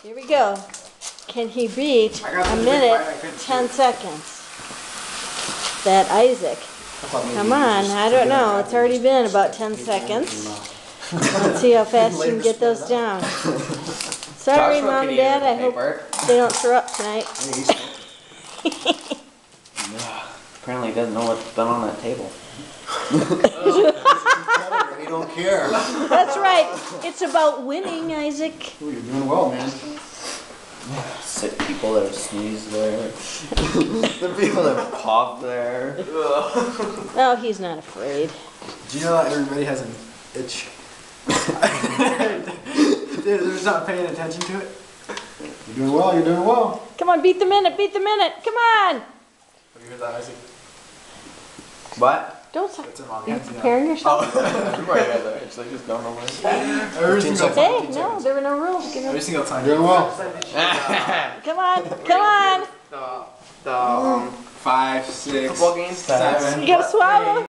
Here we go. Can he beat a minute, 10 seconds? That Isaac. Come on, I don't know. It's already been about 10 seconds. Let's see how fast you can get those down. Sorry, Mom and Dad. I hope they don't throw up tonight. Apparently he doesn't know what's been on that table. You don't care. That's right. It's about winning, Isaac. Ooh, you're doing well, man. Sick people that have sneezed there. The people that coughed there. Oh, he's not afraid. Do you know that everybody has an itch? They're just not paying attention to it. You're doing well, you're doing well. Come on, beat the minute, beat the minute. Come on. Have you heard that, Isaac? What? Don't stop. It's in my Are you hands, yeah. preparing yourself? Right, it's like just going away. Every single time. Hey, no, there were no rules. Give Every me- single time. You're doing well. Come on, come on. The 5, 6, Football games? 7. You gotta swallow.